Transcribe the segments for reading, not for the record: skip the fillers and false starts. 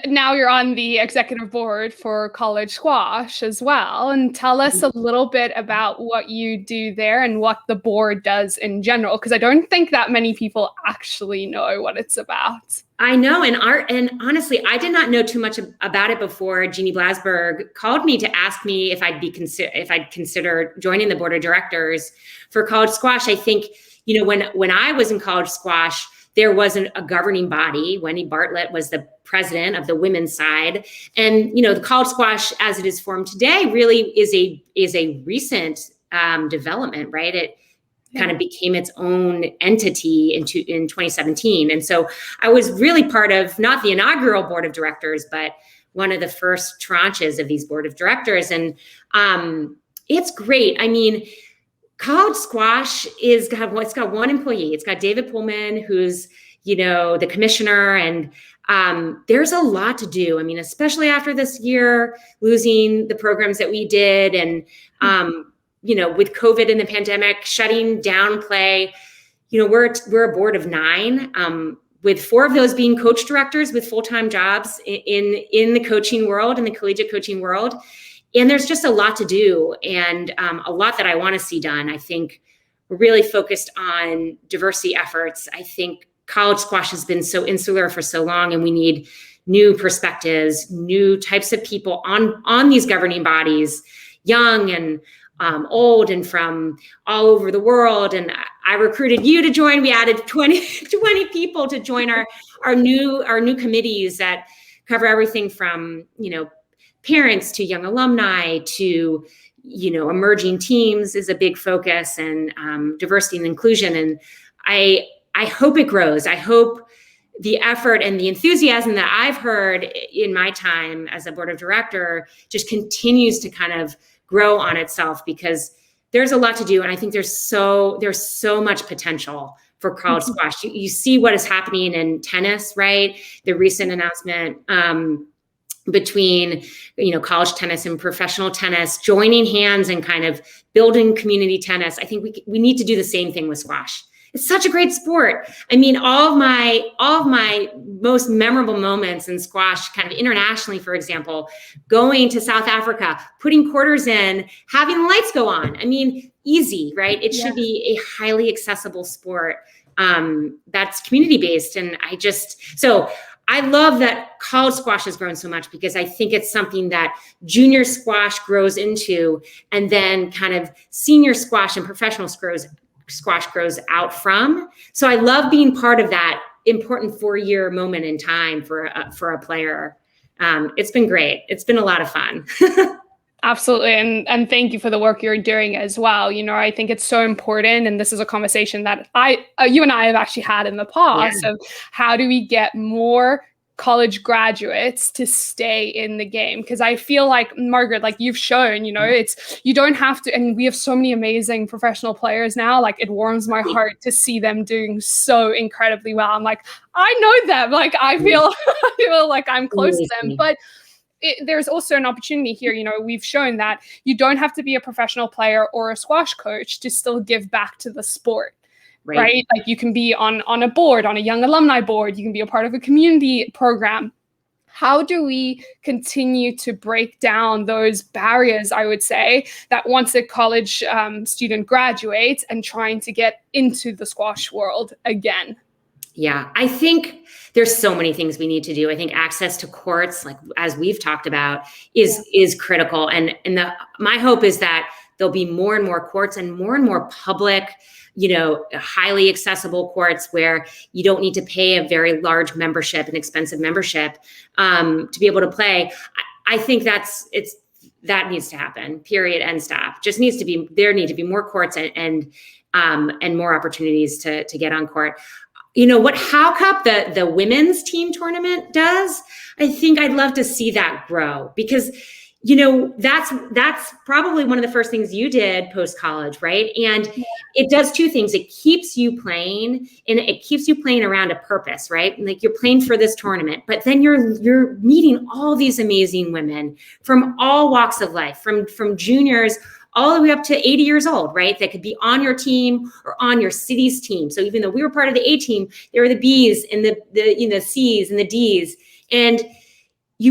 now you're on the executive board for college squash as well. And tell us a little bit about what you do there and what the board does in general, because I don't think that many people actually know what it's about. I know, and honestly, I did not know too much about it before Jeannie Blasberg called me to ask me if I'd consider joining the board of directors for college squash. I think, when I was in college squash, there wasn't a governing body. Wendy Bartlett was the president of the women's side, and the college squash as it is formed today really is a recent development, right? It kind of became its own entity in 2017. And so I was really part of not the inaugural board of directors, but one of the first tranches of these board of directors. And it's great. I mean, college squash it's got one employee. It's got David Pullman, who's, the commissioner, and there's a lot to do. I mean, especially after this year, losing the programs that we did, and with COVID and the pandemic shutting down play, we're a board of 9, with 4 of those being coach directors with full-time jobs in the coaching world, in the collegiate coaching world. And there's just a lot to do, and a lot that I want to see done. I think we're really focused on diversity efforts. I think college squash has been so insular for so long, and we need new perspectives, new types of people on these governing bodies, young and old and from all over the world. And I recruited you to join. We added 20 people to join our new committees that cover everything from, parents to young alumni to, emerging teams is a big focus, and diversity and inclusion. And I hope it grows. I hope the effort and the enthusiasm that I've heard in my time as a board of director just continues to kind of grow on itself, because there's a lot to do. And I think there's so much potential for college squash. You see what is happening in tennis, right? The recent announcement between, college tennis and professional tennis, joining hands and kind of building community tennis. I think we need to do the same thing with squash. It's such a great sport. I mean, all of my most memorable moments in squash, kind of internationally, for example, going to South Africa, putting quarters in, having the lights go on. I mean, easy, right? It should be a highly accessible sport that's community-based. And I love that college squash has grown so much, because I think it's something that junior squash grows into, and then kind of senior squash and professional squash grows out from. So I love being part of that important 4-year moment in time for a player. It's been great. It's been a lot of fun. Absolutely. And thank you for the work you're doing as well. I think it's so important. And this is a conversation that you and I have actually had in the past of how do we get more college graduates to stay in the game? Because I feel like, Margaret, like you've shown, you don't have to, and we have so many amazing professional players now. Like, it warms my heart to see them doing so incredibly well. I'm like, I know them. Like, I feel like I'm close to them. But there's also an opportunity here. We've shown that you don't have to be a professional player or a squash coach to still give back to the sport, right? Like, you can be on a board, on a young alumni board. You can be a part of a community program. How do we continue to break down those barriers, I would say, that once a college student graduates and trying to get into the squash world again? Yeah, I think there's so many things we need to do. I think access to courts, like as we've talked about, is critical. And my hope is that there'll be more and more courts and more public, highly accessible courts where you don't need to pay a very large membership, an expensive membership, to be able to play. I think that needs to happen, period, end stop. There need to be more courts and more opportunities to get on court. What Howe Cup, the women's team tournament does, I think I'd love to see that grow, because, that's probably one of the first things you did post-college, right? And it does 2 things. It keeps you playing, and it keeps you playing around a purpose, right? Like, you're playing for this tournament, but then you're meeting all these amazing women from all walks of life, from juniors all the way up to 80 years old, right? That could be on your team or on your city's team. So even though we were part of the A team, there were the Bs and the Cs and the Ds. And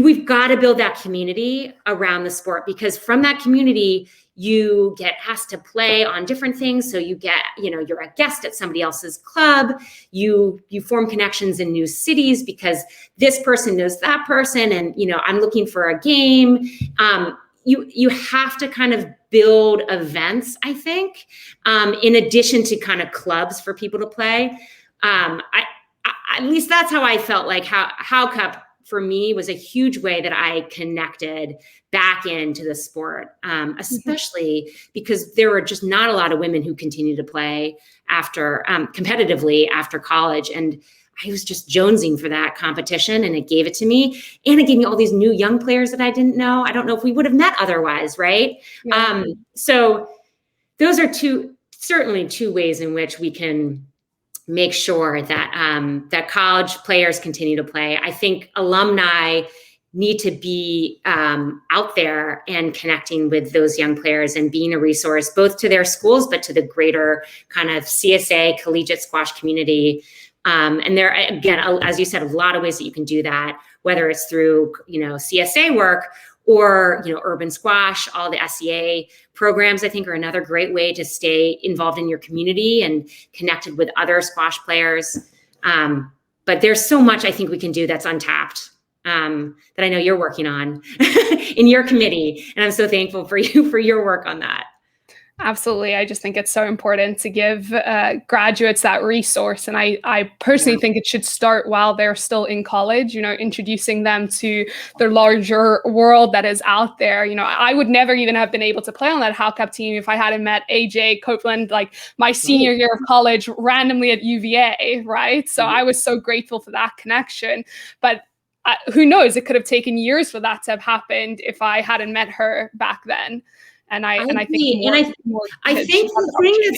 we've got to build that community around the sport, because from that community, you get asked to play on different things. So you get, you're a guest at somebody else's club. You form connections in new cities because this person knows that person. And, I'm looking for a game. You have to kind of build events, I think, in addition to kind of clubs for people to play. At least that's how I felt like Howe Cup for me was a huge way that I connected back into the sport, especially because there were just not a lot of women who continued to play after competitively after college. And I was just jonesing for that competition, and it gave it to me. And it gave me all these new young players that I didn't know. I don't know if we would have met otherwise, right? Yeah. So those are certainly two ways in which we can make sure that that college players continue to play. I think alumni need to be out there and connecting with those young players and being a resource both to their schools, but to the greater kind of CSA collegiate squash community. And there, again, as you said, a lot of ways that you can do that, whether it's through, CSA work or, urban squash. All the SCA programs, I think, are another great way to stay involved in your community and connected with other squash players. But there's so much I think we can do that's untapped, that I know you're working on in your committee. And I'm so thankful for you for your work on that. Absolutely. I just think it's so important to give graduates that resource. And I personally think it should start while they're still in college, introducing them to the larger world that is out there. I would never even have been able to play on that Howe Cup team if I hadn't met AJ Copeland, like my senior year of college, randomly at UVA, right? So I was so grateful for that connection. But who knows, it could have taken years for that to have happened if I hadn't met her back then. And I think the thing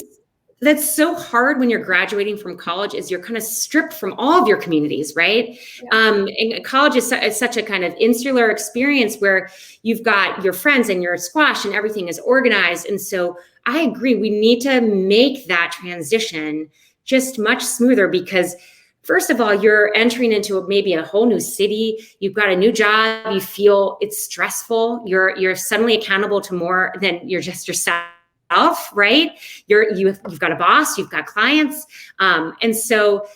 that's so hard when you're graduating from college is you're kind of stripped from all of your communities, right? Yeah. And college is such a kind of insular experience where you've got your friends and your squash and everything is organized. And so I agree, we need to make that transition just much smoother, because first of all, you're entering into maybe a whole new city. You've got a new job. You feel it's stressful. You're suddenly accountable to more than you're just yourself, right? You've got a boss. You've got clients, and so,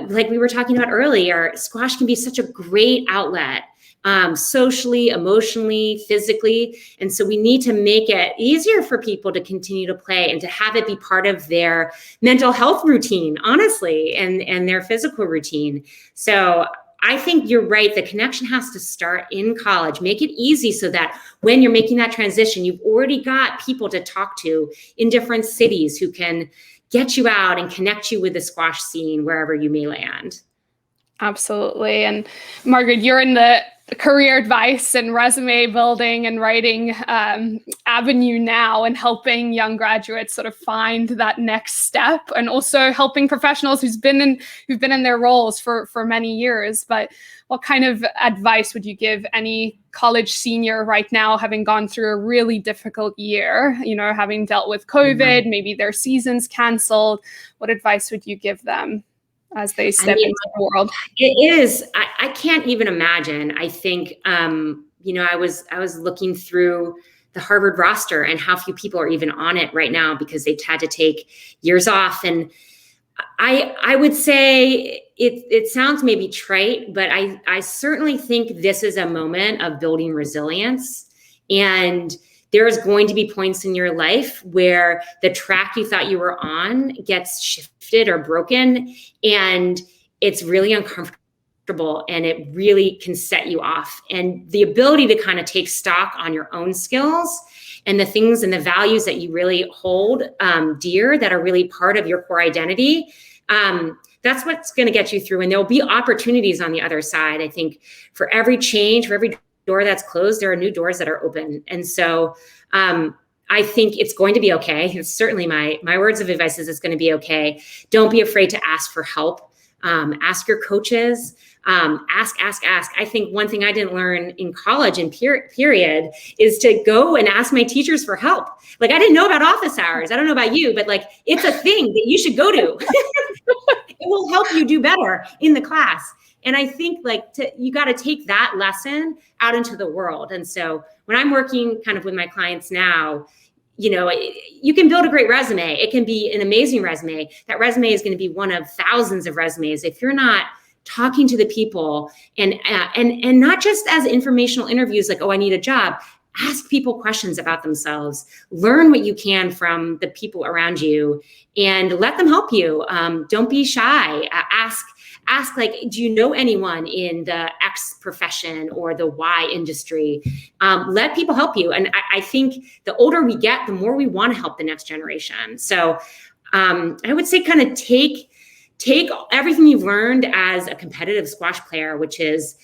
like we were talking about earlier, squash can be such a great outlet, socially, emotionally, physically. And so we need to make it easier for people to continue to play and to have it be part of their mental health routine, honestly, and their physical routine. So I think you're right. The connection has to start in college. Make it easy so that when you're making that transition, you've already got people to talk to in different cities who can get you out and connect you with the squash scene wherever you may land. Absolutely. And Margaret, you're in the career advice and resume building and writing avenue now, and helping young graduates sort of find that next step, and also helping professionals who've been in their roles for many years. But what kind of advice would you give any college senior right now, having gone through a really difficult year, having dealt with COVID, maybe their season's canceled? What advice would you give them as they step into the world? It is, I can't even imagine. I think, I was looking through the Harvard roster and how few people are even on it right now because they've had to take years off. And I would say it sounds maybe trite, but I certainly think this is a moment of building resilience. And there's going to be points in your life where the track you thought you were on gets shifted or broken, and it's really uncomfortable, and it really can set you off. And the ability to kind of take stock on your own skills and the things and the values that you really hold dear, that are really part of your core identity, that's what's going to get you through. And there'll be opportunities on the other side. I think for every change, for every door that's closed, there are new doors that are open. And so I think it's going to be okay. It's certainly my words of advice is it's going to be okay. Don't be afraid to ask for help. Ask your coaches. Ask. I think one thing I didn't learn in college and period is to go and ask my teachers for help. Like, I didn't know about office hours. I don't know about you, but like, it's a thing that you should go to. It will help you do better in the class. And I think like you got to take that lesson out into the world. And so when I'm working kind of with my clients now, you can build a great resume. It can be an amazing resume. That resume is going to be one of thousands of resumes. If you're not talking to the people and not just as informational interviews, like, oh, I need a job. Ask people questions about themselves. Learn what you can from the people around you and let them help you. Don't be shy. Ask like, do you know anyone in the X profession or the Y industry? Let people help you. And I think the older we get, the more we want to help the next generation. So I would say kind of take everything you've learned as a competitive squash player, which is,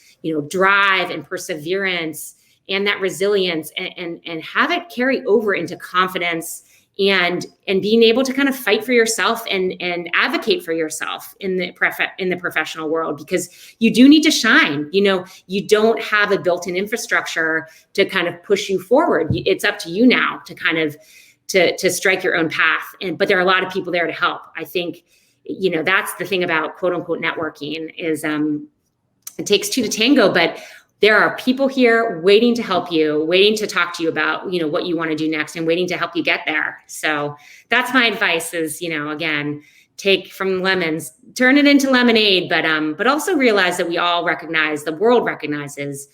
drive and perseverance and that resilience, and have it carry over into confidence and being able to kind of fight for yourself and advocate for yourself in the professional world, because you do need to shine. You don't have a built-in infrastructure to kind of push you forward. It's up to you now to kind of to strike your own path. But there are a lot of people there to help. I think, that's the thing about quote unquote networking is it takes two to tango, but there are people here waiting to help you, waiting to talk to you about, what you want to do next and waiting to help you get there. So that's my advice is, again, take from lemons, turn it into lemonade, but also realize that we all recognize, the world recognizes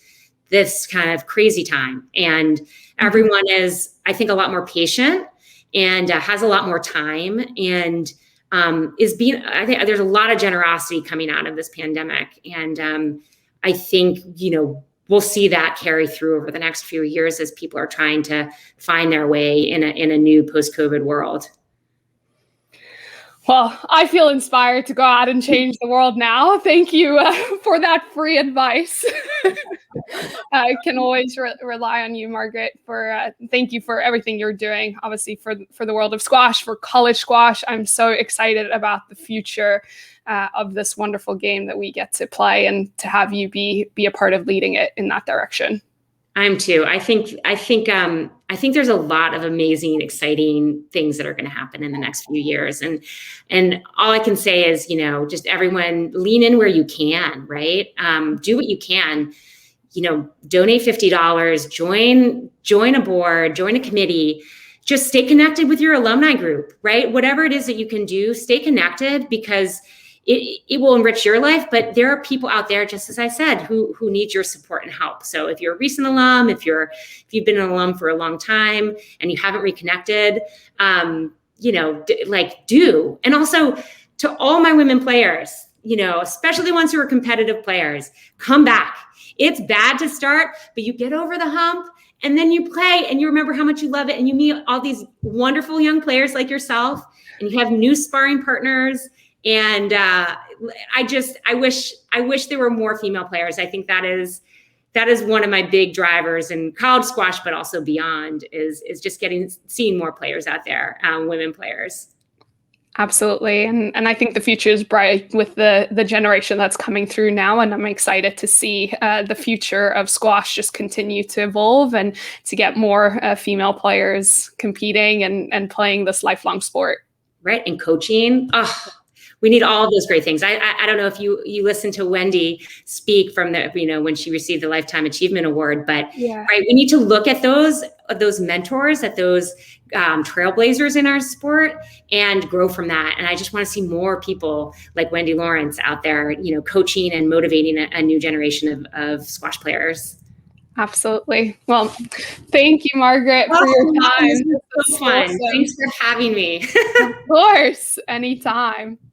this kind of crazy time. And everyone is, I think, a lot more patient and has a lot more time and I think there's a lot of generosity coming out of this pandemic. And I think, we'll see that carry through over the next few years as people are trying to find their way in a new post-COVID world. Well, I feel inspired to go out and change the world now. Thank you for that free advice. I can always rely on you, Margaret. Thank you for everything you're doing, obviously for the world of squash, for college squash. I'm so excited about the future of this wonderful game that we get to play, and to have you be a part of leading it in that direction. I'm too. I think there's a lot of amazing, exciting things that are going to happen in the next few years. And all I can say is, just everyone lean in where you can, right? Do what you can, donate $50, join a board, join a committee, just stay connected with your alumni group, right? Whatever it is that you can do, stay connected, because it will enrich your life, but there are people out there, just as I said, who need your support and help. So if you're a recent alum, if you've been an alum for a long time and you haven't reconnected, do. And also to all my women players, especially the ones who are competitive players, come back. It's bad to start, but you get over the hump and then you play and you remember how much you love it, and you meet all these wonderful young players like yourself, and you have new sparring partners. And I wish there were more female players. I think that is one of my big drivers in college squash, but also beyond, is just seeing more players out there, women players. Absolutely. And I think the future is bright with the generation that's coming through now. And I'm excited to see the future of squash just continue to evolve and to get more female players competing and playing this lifelong sport. Right. And coaching. Oh, we need all of those great things. I don't know if you listened to Wendy speak from when she received the Lifetime Achievement Award, but yeah. Right, we need to look at those mentors, at those trailblazers in our sport, and grow from that. And I just want to see more people like Wendy Lawrence out there, coaching and motivating a new generation of squash players. Absolutely. Well, thank you, Margaret, for your time. This was so fun. Thanks for having me. Of course, anytime.